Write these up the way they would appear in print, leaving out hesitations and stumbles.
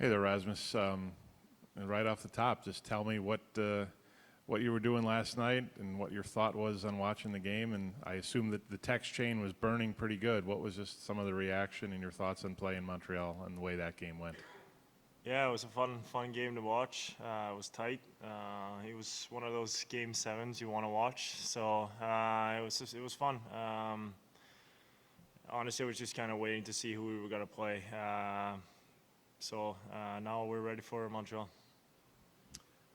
Hey there, Rasmus. And right off the top, just tell me what you were doing last night and what your thought was on watching the game. And I assume that the text chain was burning pretty good. What was just some of the reaction and your thoughts on playing Montreal and the way that game went? Yeah, it was a fun game to watch. It was tight. It was one of those game sevens you want to watch. So it was fun. Honestly, I was just kind of waiting to see who we were gonna play. So now we're ready for Montreal.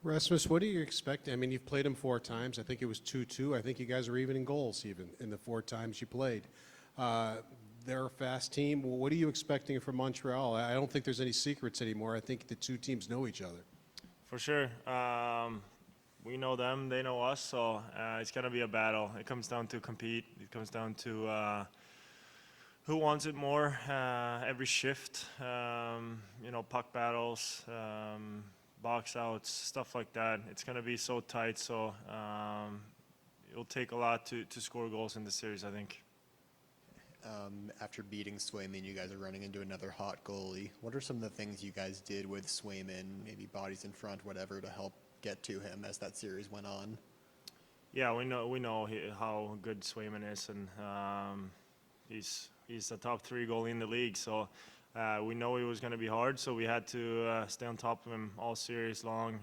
Rasmus, what are you expecting? I mean, you've played them 4 times. I think it was 2-2. I think you guys are even in goals even in the 4 times you played. They're a fast team. Well, what are you expecting from Montreal? I don't think there's any secrets anymore. I think the 2 teams know each other. For sure. We know them, they know us, so it's going to be a battle. It comes down to compete. It comes down to who wants it more every shift. Puck battles, box outs, stuff like that. It's going to be so tight, so it'll take a lot to score goals in this series, I think. After beating Swayman, you guys are running into another hot goalie. What are some of the things you guys did with Swayman, maybe bodies in front, whatever, to help get to him as that series went on? Yeah, we know how good Swayman is, and he's the top 3 goalie in the league. So we know it was going to be hard. So we had to stay on top of him all series long.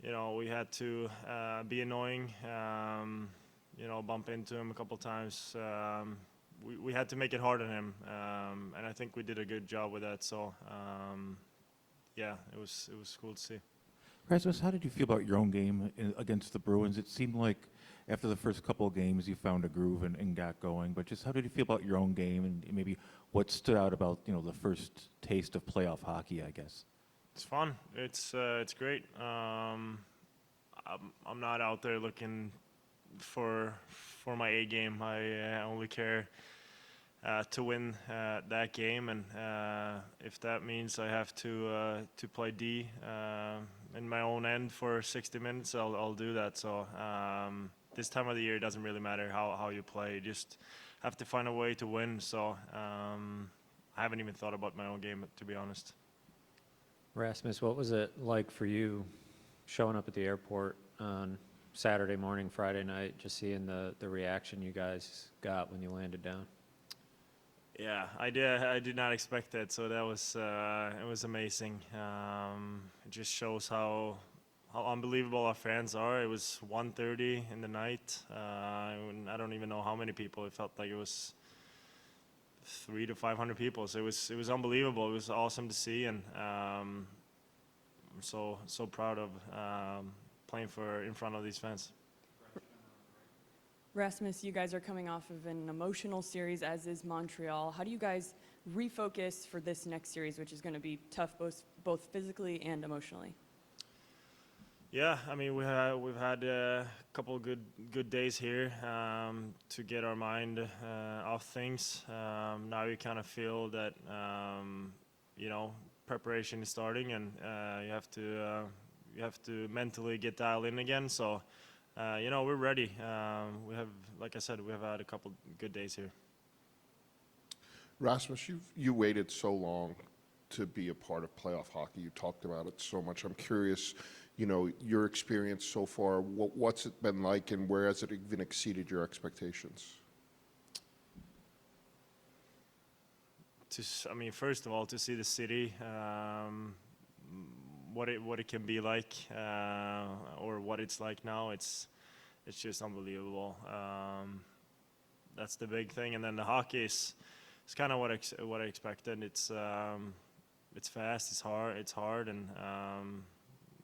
We had to be annoying. Bump into him a couple times. We had to make it hard on him, and I think we did a good job with that. So, yeah, it was cool to see. Rasmus, how did you feel about your own game against the Bruins? It seemed like after the first couple of games you found a groove and got going, but just how did you feel about your own game and maybe what stood out about the first taste of playoff hockey, I guess? It's fun. It's great. I'm not out there looking for my A game. I only care to win that game, and if that means I have to play D in my own end for 60 minutes, I'll do that. So this time of the year, it doesn't really matter how you play. You just have to find a way to win. So I haven't even thought about my own game, to be honest. Rasmus, what was it like for you showing up at the airport on Saturday morning, Friday night, just seeing the reaction you guys got when you landed down? Yeah, I did not expect that, so that was it was amazing. It just shows how unbelievable our fans are. It was 1:30 in the night. I don't even know how many people. It felt like it was 300 to 500 people. So it was unbelievable. It was awesome to see, and I'm so proud of playing in front of these fans. Rasmus, you guys are coming off of an emotional series, as is Montreal. How do you guys refocus for this next series, which is going to be tough both physically and emotionally? Yeah, I mean we've had a couple of good days here to get our mind off things. Now you kind of feel that preparation is starting, and you have to mentally get dialed in again. So. We're ready. Like I said, we have had a couple good days here. Rasmus, you waited so long to be a part of playoff hockey. You talked about it so much. I'm curious, your experience so far. What's it been like, and where has it even exceeded your expectations? First of all, to see the city. What it can be like, or what it's like now, it's just unbelievable. That's the big thing, and then the hockey is kind of what I expected. It's fast, it's hard, and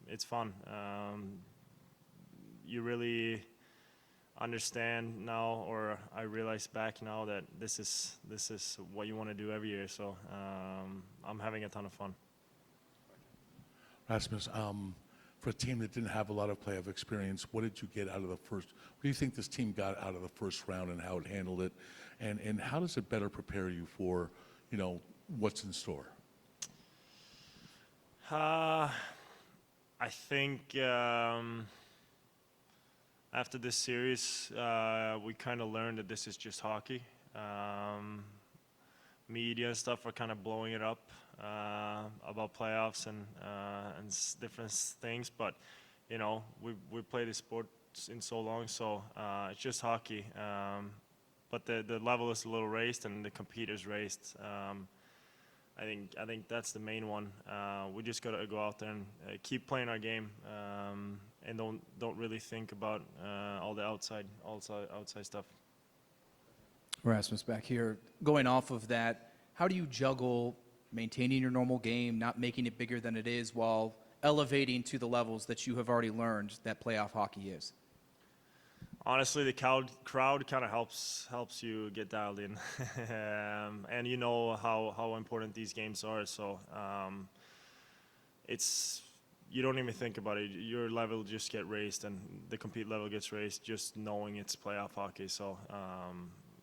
it's fun. You really understand now, or I realize back now that this is what you want to do every year. So I'm having a ton of fun. Rasmus, for a team that didn't have a lot of playoff experience, what did you get out of the first? What do you think this team got out of the first round and how it handled it? And how does it better prepare you for, what's in store? I think after this series, we kind of learned that this is just hockey. media and stuff are kind of blowing it up about playoffs and different things. But we play this sport in so long, so it's just hockey. But the level is a little raised and the competitors raised. I think that's the main one. We just gotta go out there and keep playing our game, and don't really think about all the outside stuff. Rasmus back here. Going off of that, how do you juggle maintaining your normal game, not making it bigger than it is, while elevating to the levels that you have already learned that playoff hockey is? Honestly, the crowd kind of helps you get dialed in, and you know how important these games are. So you don't even think about it. Your level just get raised, and the compete level gets raised just knowing it's playoff hockey. So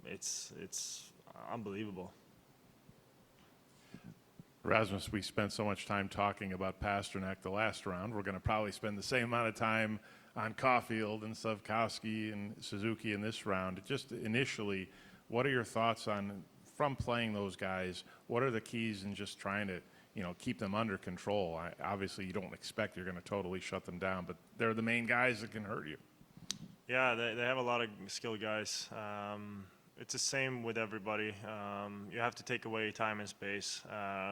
it's unbelievable. Rasmus, we spent so much time talking about Pasternak the last round. We're going to probably spend the same amount of time on Caulfield and Slavkovsky and Suzuki in this round. Just initially, what are your thoughts on, from playing those guys, what are the keys in just trying to, keep them under control? Obviously, you don't expect you're going to totally shut them down, but they're the main guys that can hurt you. Yeah, they have a lot of skilled guys. It's the same with everybody. You have to take away time and space,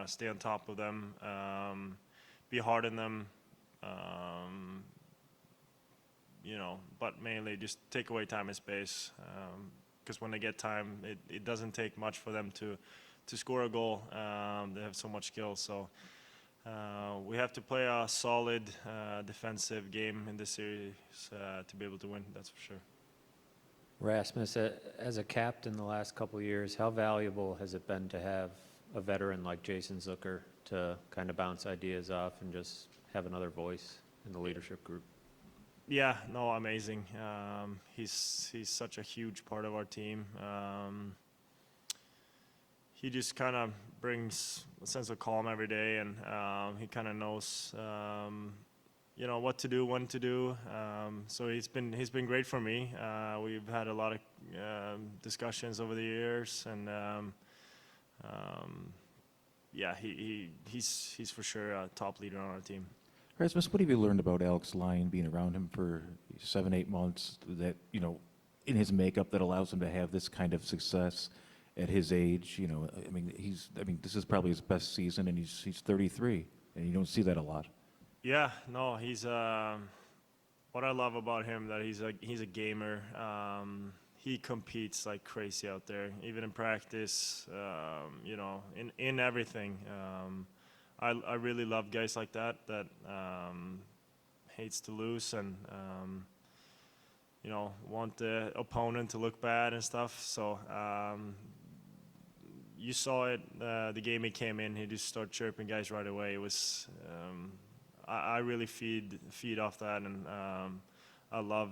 stay on top of them, be hard on them, but mainly just take away time and space, because when they get time, it doesn't take much for them to score a goal. They have so much skill, so we have to play a solid defensive game in this series to be able to win, that's for sure. Rasmus, as a captain the last couple of years, how valuable has it been to have a veteran like Jason Zucker to kind of bounce ideas off and just have another voice in the leadership group? Yeah, no, amazing. He's such a huge part of our team. He just kind of brings a sense of calm every day, and he kind of knows, what to do, when to do. So he's been great for me. We've had a lot of discussions over the years, and he's for sure a top leader on our team. Rasmus, what have you learned about Alex Lyon, being around him for 7-8 months, that, in his makeup that allows him to have this kind of success at his age? This is probably his best season, and he's 33, and you don't see that a lot. Yeah, no, he's what I love about him, that he's a gamer. He competes like crazy out there, even in practice, in everything. I really love guys like that hates to lose and want the opponent to look bad and stuff. So you saw it the game he came in. He just started chirping guys right away. It was I really feed off that, and I love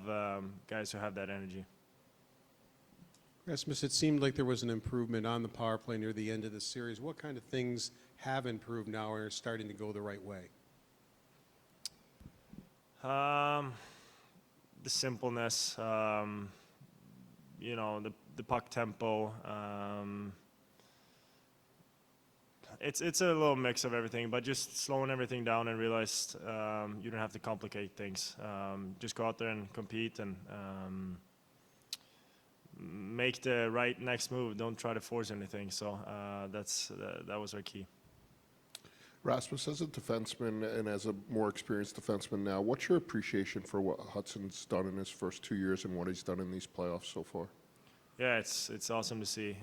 guys who have that energy. Rasmus, it seemed like there was an improvement on the power play near the end of the series. What kind of things have improved now and are starting to go the right way? The simpleness, the puck tempo. It's a little mix of everything, but just slowing everything down and realize you don't have to complicate things. Just go out there and compete and make the right next move. Don't try to force anything. So that was our key. Rasmus, as a defenseman and as a more experienced defenseman now, what's your appreciation for what Hudson's done in his first 2 years and what he's done in these playoffs so far? Yeah, it's awesome to see.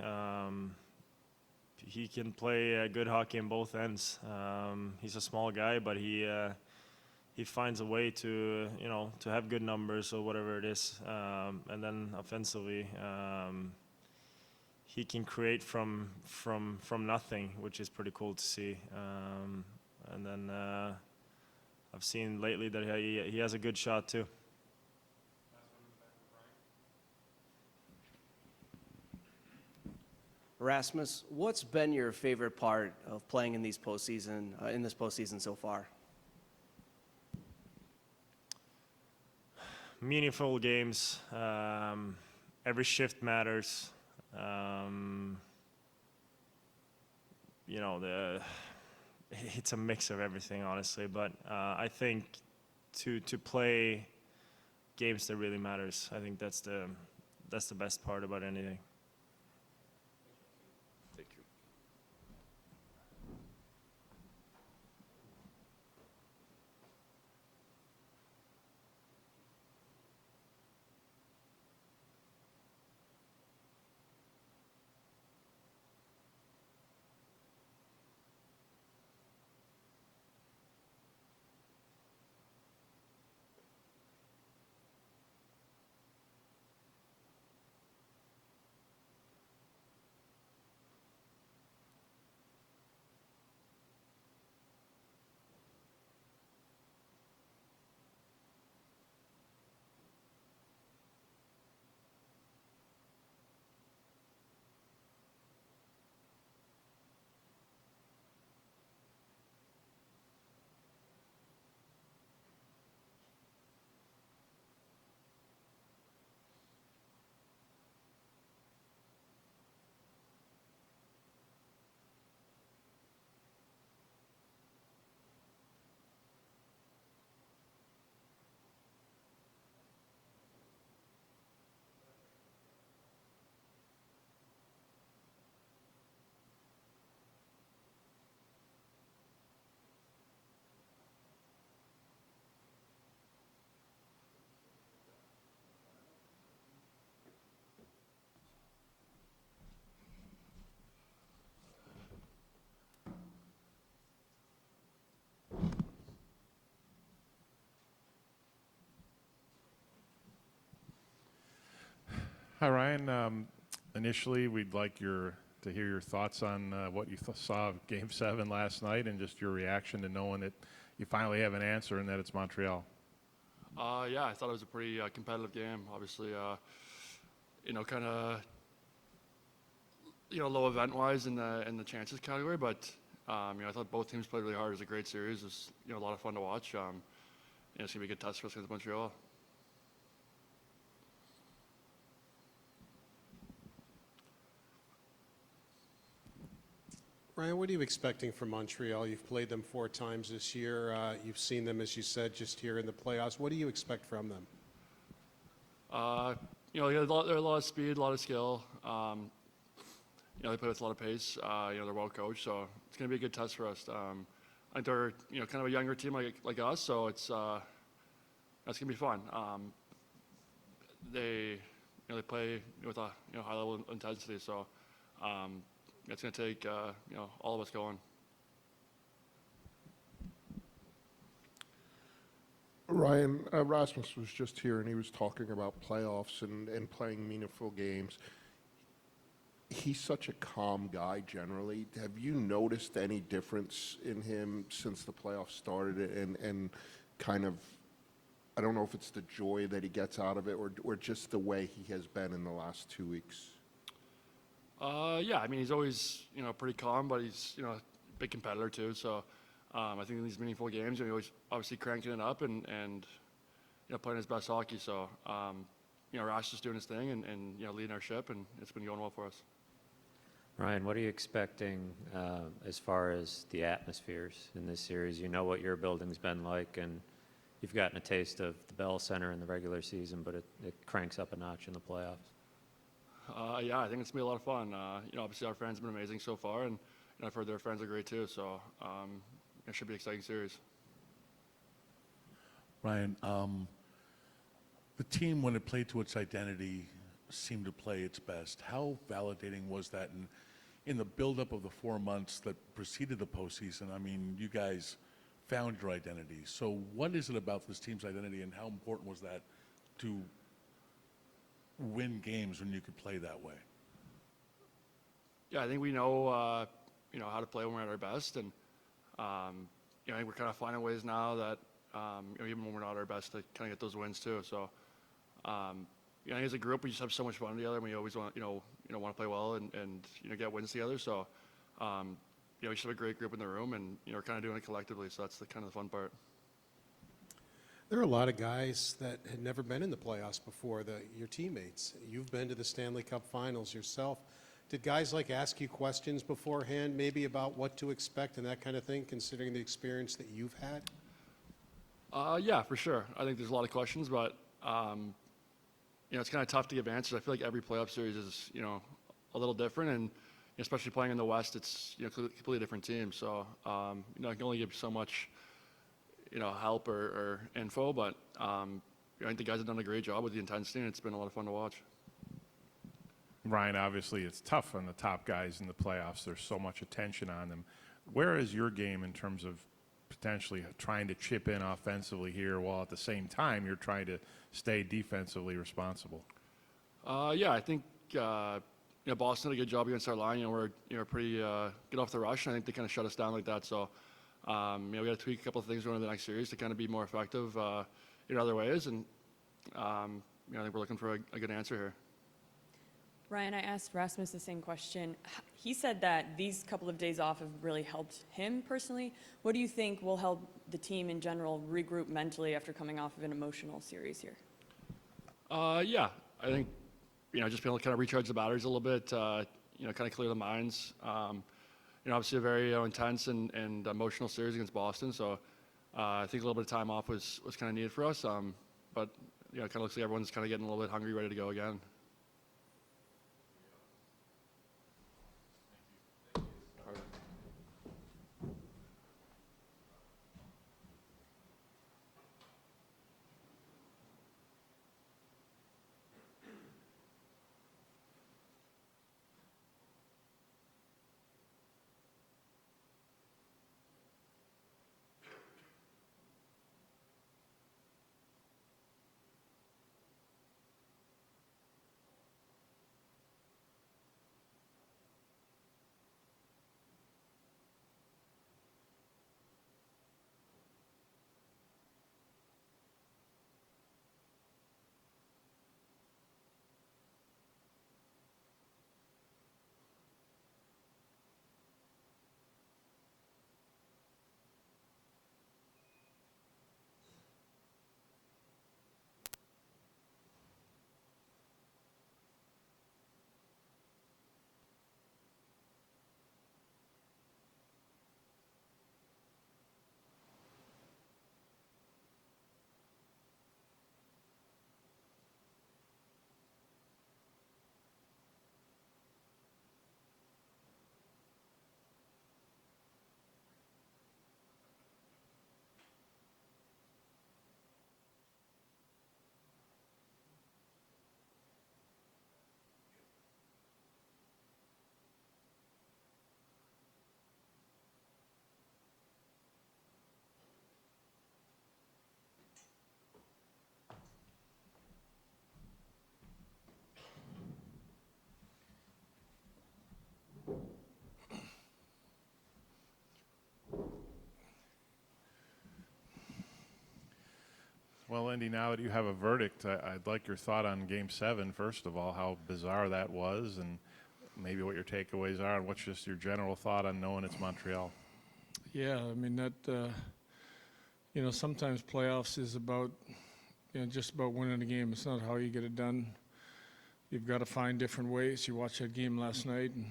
He can play good hockey in both ends. He's a small guy, but he finds a way to to have good numbers or whatever it is, and then offensively, he can create from nothing, which is pretty cool to see. And then I've seen lately that he has a good shot too. Rasmus, what's been your favorite part of playing in this postseason so far? Meaningful games. Every shift matters. it's a mix of everything, honestly. But I think to play games that really matters, I think that's the best part about anything. Thank you. Hi, Ryan. Initially, we'd like to hear your thoughts on what you saw of Game 7 last night and just your reaction to knowing that you finally have an answer and that it's Montreal. Yeah, I thought it was a pretty competitive game. Obviously, kind of, low event-wise in the chances category, but I thought both teams played really hard. It was a great series. It was a lot of fun to watch. It's gonna be a good test for us against Montreal. Ryan, what are you expecting from Montreal? You've played them 4 times this year. You've seen them, as you said, just here in the playoffs. What do you expect from them? They got a lot of speed, a lot of skill. They play with a lot of pace. They're well coached, so it's going to be a good test for us. I think they're kind of a younger team like us, so that's going to be fun. They play with a high level of intensity, so it's going to take all of us going. Ryan, Rasmus was just here and he was talking about playoffs and playing meaningful games. He's such a calm guy generally. Have you noticed any difference in him since the playoffs started and kind of, I don't know if it's the joy that he gets out of it or just the way he has been in the last 2 weeks? Yeah, I mean, he's always, pretty calm, but he's, a big competitor too. So I think in these meaningful games, he's always obviously cranking it up and playing his best hockey. So, Rash is doing his thing and leading our ship, and it's been going well for us. Ryan, what are you expecting as far as the atmospheres in this series? You know what your building's been like, and you've gotten a taste of the Bell Center in the regular season, but it cranks up a notch in the playoffs. Yeah, I think it's going to be a lot of fun. Obviously our fans have been amazing so far, and I've heard their fans are great too, so it should be an exciting series. Ryan, the team, when it played to its identity, seemed to play its best. How validating was that in the buildup of the 4 months that preceded the postseason? I mean, you guys found your identity. So what is it about this team's identity, and how important was that to win games when you could play that way? Yeah, I think we know, how to play when we're at our best, and I think we're kind of finding ways now that even when we're not at our best, to kind of get those wins too. So, I think as a group, we just have so much fun together, and we always want, want to play well and get wins together. So, we just have a great group in the room, and we're kind of doing it collectively. So that's the kind of the fun part. There are a lot of guys that had never been in the playoffs before, your teammates. You've been to the Stanley Cup Finals yourself. Did guys like ask you questions beforehand, maybe about what to expect and that kind of thing, considering the experience that you've had? Yeah, for sure. I think there's a lot of questions, but it's kind of tough to give answers. I feel like every playoff series is a little different, and especially playing in the West, it's completely different team. So I can only give so much help or info, but I think the guys have done a great job with the intensity, and it's been a lot of fun to watch. Ryan, obviously it's tough on the top guys in the playoffs. There's so much attention on them. Where is your game in terms of potentially trying to chip in offensively here while at the same time you're trying to stay defensively responsible? Yeah, I think Boston did a good job against our line. We're pretty good off the rush, and I think they kind of shut us down like that. So we got to tweak a couple of things going into the next series to kind of be more effective in other ways, and I think we're looking for a good answer here. Ryan, I asked Rasmus the same question. He said that these couple of days off have really helped him personally. What do you think will help the team in general regroup mentally after coming off of an emotional series here? Yeah, I think just being able to kind of recharge the batteries a little bit, kind of clear the minds. Obviously a very intense and emotional series against Boston, so I think a little bit of time off was kind of needed for us. But it kind of looks like everyone's kind of getting a little bit hungry, ready to go again. Well, Lindy, now that you have a verdict, I'd like your thought on Game 7, first of all, how bizarre that was, and maybe what your takeaways are, and what's just your general thought on knowing it's Montreal. Yeah, I mean, that, sometimes playoffs is about, just about winning a game. It's not how you get it done. You've got to find different ways. You watched that game last night, and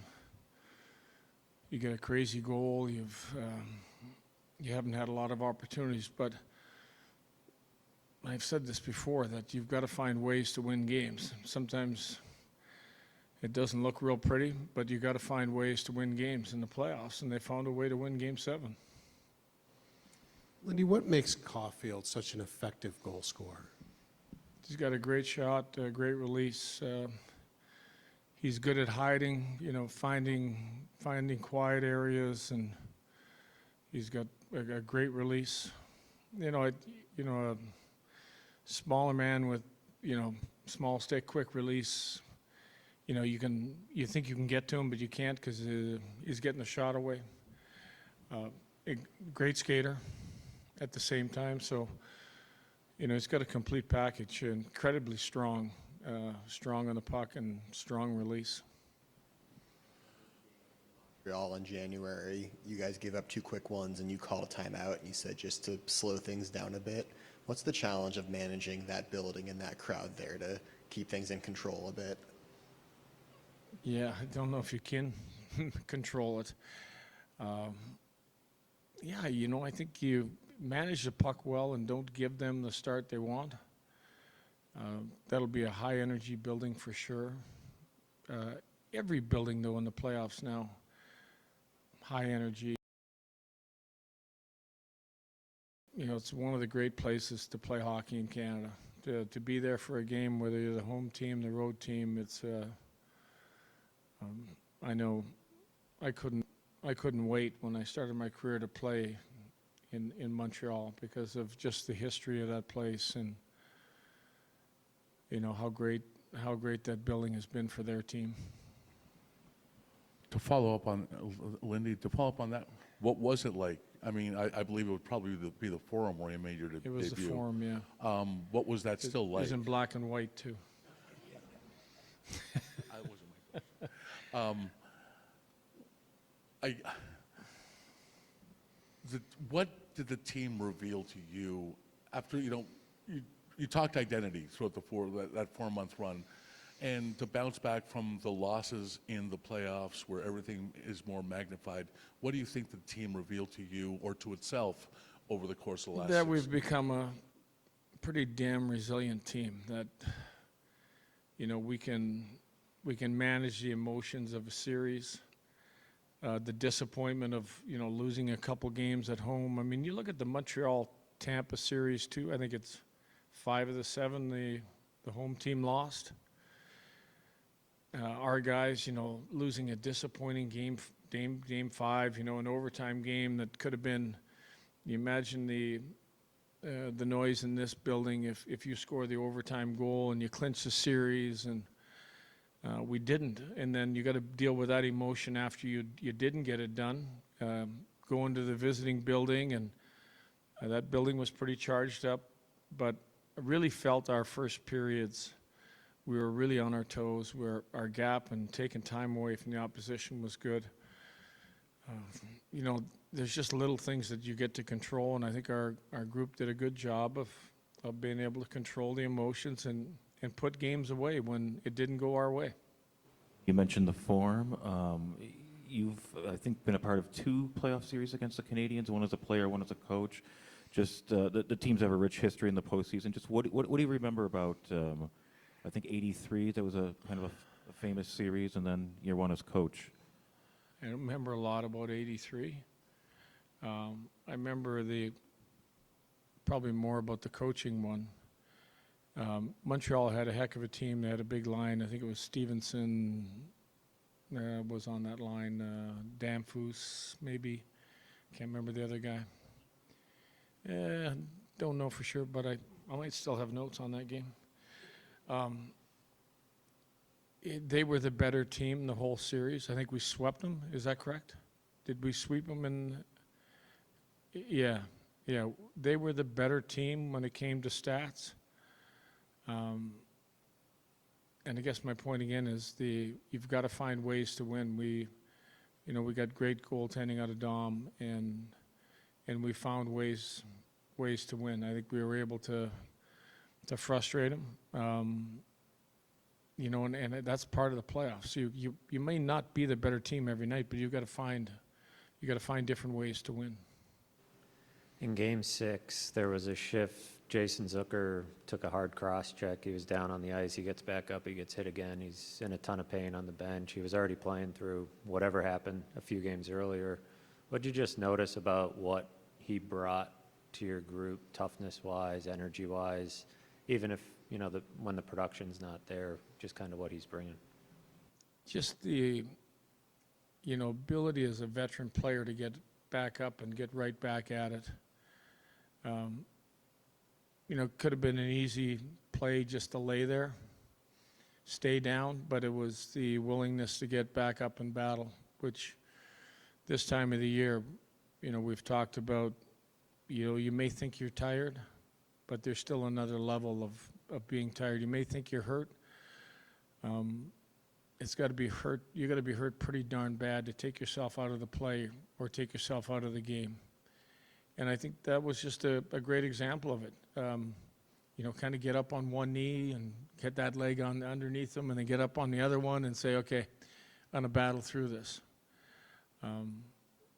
you get a crazy goal. You haven't had a lot of opportunities, but I've said this before, that you've got to find ways to win games. Sometimes it doesn't look real pretty, but you've got to find ways to win games in the playoffs, and they found a way to win Game 7. Lindy, what makes Caulfield such an effective goal scorer? He's got a great shot, a great release. He's good at hiding, finding quiet areas, and he's got a great release. A smaller man with, small stick, quick release. You think you can get to him, but you can't because he's getting the shot away. A great skater at the same time. So, he's got a complete package, incredibly strong on the puck and strong release. All in January, you guys gave up 2 quick ones and you called a timeout and you said just to slow things down a bit. What's the challenge of managing that building and that crowd there to keep things in control a bit? Yeah, I don't know if you can control it. Yeah, I think you manage the puck well and don't give them the start they want. That'll be a high-energy building for sure. Every building, though, in the playoffs now, high energy. It's one of the great places to play hockey in Canada. To be there for a game, whether you're the home team, the road team, it's. I know, I couldn't wait when I started my career to play in Montreal because of just the history of that place and how great that building has been for their team. To follow up on, Lindy, that, what was it like? I mean, I believe it would probably be the Forum where you made your debut. It was the Forum, yeah. What was that still It like? was in black and white, too. That wasn't my question. What did the team reveal to you after, you talked identity throughout that 4-month run, and to bounce back from the losses in the playoffs where everything is more magnified, what do you think the team revealed to you or to itself over the course of the last That 6 we've become a pretty damn resilient team, that we can manage the emotions of a series, the disappointment of losing a couple games at home. I mean, you look at the Montreal-Tampa series too. I think it's 5 of the 7 the home team lost. Our guys, losing a disappointing game 5, an overtime game that could have been. You imagine the noise in this building if you score the overtime goal and you clinch the series, and we didn't. And then you got to deal with that emotion after you didn't get it done. Going to the visiting building, and that building was pretty charged up, but I really felt our first periods, we were really on our toes, where our gap and taking time away from the opposition was good. There's just little things that you get to control, and I think our group did a good job of being able to control the emotions and put games away when it didn't go our way. You mentioned the Forum. You've, I think, been a part of 2 playoff series against the Canadiens, one as a player, one as a coach. Just the teams have a rich history in the postseason. Just what do you remember about, I think, '83? That was a kind of a famous series, and then year 1 as coach. I don't remember a lot about '83. I remember probably more about the coaching one. Montreal had a heck of a team. They had a big line. I think it was Stevenson was on that line. Danfus, maybe. Can't remember the other guy. Don't know for sure, but I might still have notes on that game. They were the better team the whole series. I think we swept them. Is that correct? Did we sweep them? Yeah. They were the better team when it came to stats. And I guess my point again is you've got to find ways to win. We got great goaltending out of Dom, and we found ways to win. I think we were able to frustrate them. And that's part of the playoffs. You may not be the better team every night, but you got to find different ways to win. In Game 6, there was a shift. Jason Zucker took a hard cross check. He was down on the ice. He gets back up. He gets hit again. He's in a ton of pain on the bench. He was already playing through whatever happened a few games earlier. What did you just notice about what he brought to your group, toughness-wise, energy-wise, even if, when the production's not there, just kind of what he's bringing? Just the, ability as a veteran player to get back up and get right back at it. Could have been an easy play just to lay there, stay down, but it was the willingness to get back up and battle, which this time of the year, we've talked about, you may think you're tired, but there's still another level of being tired. You may think you're hurt. It's got to be hurt. You got to be hurt pretty darn bad to take yourself out of the play or take yourself out of the game. And I think that was just a great example of it. Kind of get up on one knee and get that leg on underneath them, and then get up on the other one and say, okay, on a battle through this.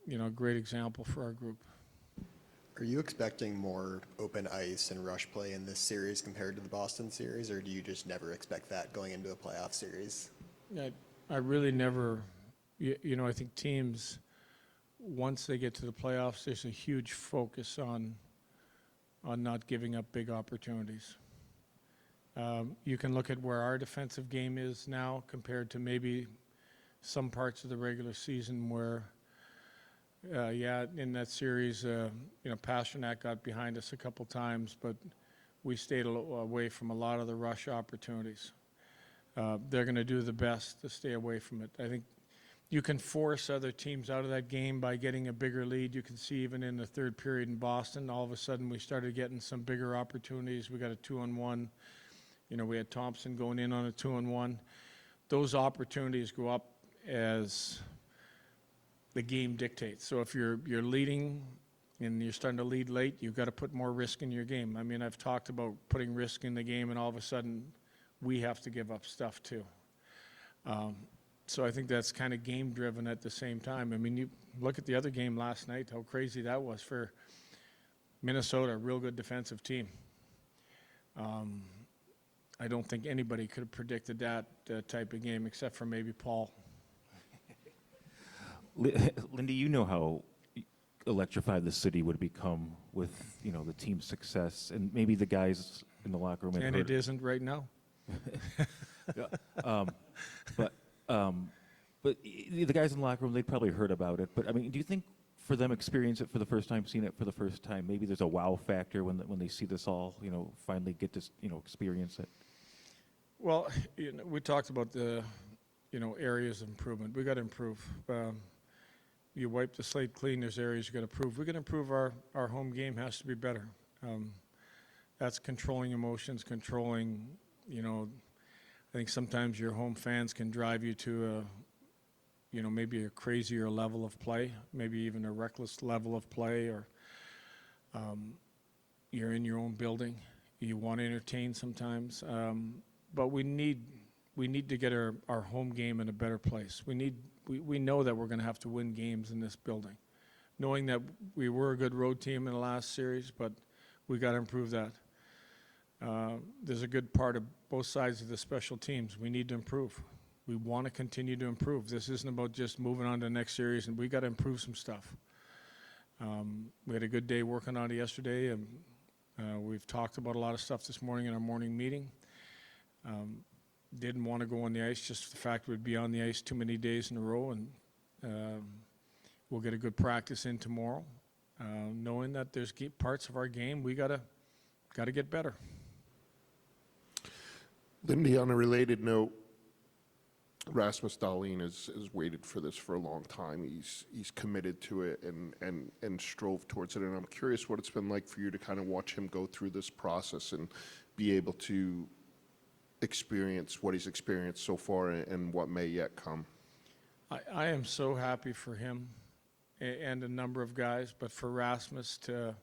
You know, a great example for our group. Are you expecting more open ice and rush play in this series compared to the Boston series, or do you just never expect that going into a playoff series? I really never, you know, I think teams, once they get to the playoffs, there's a huge focus on not giving up big opportunities. You can look at where our defensive game is now compared to maybe some parts of the regular season where, in that series, you know, Pasternak got behind us a couple times, but we stayed away from a lot of the rush opportunities. They're going to do the best to stay away from it. I think you can force other teams out of that game by getting a bigger lead. You can see even in the third period in Boston, all of a sudden we started getting some bigger opportunities. We got a 2-on-1. You know, we had Thompson going in on a 2-on-1. Those opportunities go up as the game dictates. So if you're leading and you're starting to lead late, you've got to put more risk in your game. I mean, I've talked about putting risk in the game, and all of a sudden we have to give up stuff too. So I think that's kind of game driven at the same time. I mean, you look at the other game last night, how crazy that was for Minnesota, a real good defensive team. I don't think anybody could have predicted that type of game except for maybe Paul. Lindy, you know how electrified the city would become with, you know, the team's success, and maybe the guys in the locker room. And it isn't right now. But the guys in the locker room, they'd probably heard about it. But I mean, do you think for them experience it for the first time, seeing it for the first time, maybe there's a wow factor when they see this all, you know, finally get to, you know, experience it? Well, you know, we talked about the, you know, areas of improvement. We got to improve. You wipe the slate clean, there's areas you got to improve. We got to improve our home game has to be better. That's controlling emotions, controlling, you know, I think sometimes your home fans can drive you to a, you know, maybe a crazier level of play, maybe even a reckless level of play, or you're in your own building. You want to entertain sometimes. But we need to get our home game in a better place. We know that we're going to have to win games in this building. Knowing that we were a good road team in the last series, but we got to improve that. There's a good part of both sides of the special teams. We need to improve. We want to continue to improve. This isn't about just moving on to the next series, and we got to improve some stuff. We had a good day working on it yesterday, and we've talked about a lot of stuff this morning in our morning meeting. Didn't want to go on the ice, just the fact we'd be on the ice too many days in a row, and we'll get a good practice in tomorrow, knowing that there's parts of our game we gotta get better. Lindy, on a related note, Rasmus Dahlin has waited for this for a long time. He's committed to it and strove towards it. And I'm curious what it's been like for you to kind of watch him go through this process and be able to experience what he's experienced so far and what may yet come. I am so happy for him and a number of guys, but for Rasmus to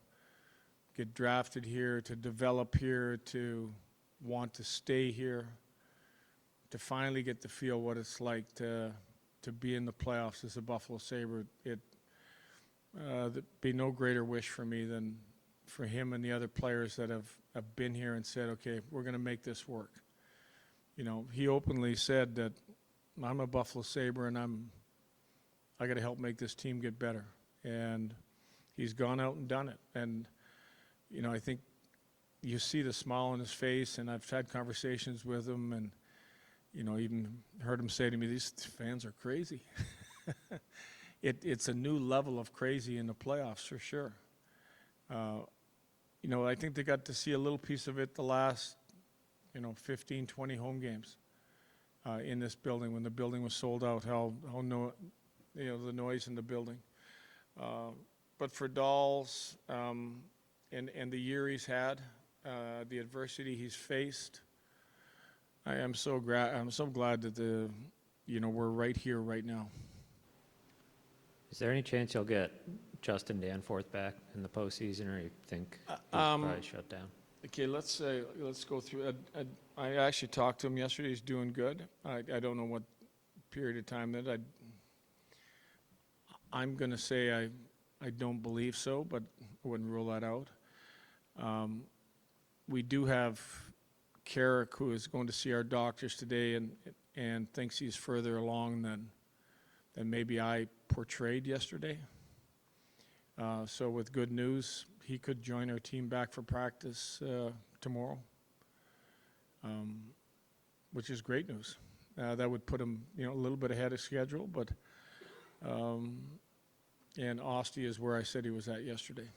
get drafted here, to develop here, to want to stay here, to finally get to feel what it's like to be in the playoffs as a Buffalo Sabre, there'd be no greater wish for me than for him and the other players that have been here and said, okay, we're going to make this work. You know, he openly said that I'm a Buffalo Sabre and I got to help make this team get better. And he's gone out and done it. And, you know, I think you see the smile on his face, and I've had conversations with him, and, you know, even heard him say to me, these fans are crazy. It's a new level of crazy in the playoffs for sure. You know, I think they got to see a little piece of it the last, 15, 20 home games in this building when the building was sold out, the noise in the building. But for Dahls and the year he's had, the adversity he's faced, I'm so glad that we're right here right now. Is there any chance you'll get Justin Danforth back in the postseason, or you think he's probably shut down? Okay, let's go through. I actually talked to him yesterday. He's doing good. I don't know what period of time that I'm going to say I don't believe so, but I wouldn't rule that out. We do have Carrick, who is going to see our doctors today and thinks he's further along than maybe I portrayed yesterday. So with good news, he could join our team back for practice tomorrow, which is great news. That would put him, a little bit ahead of schedule, but and Osty is where I said he was at yesterday.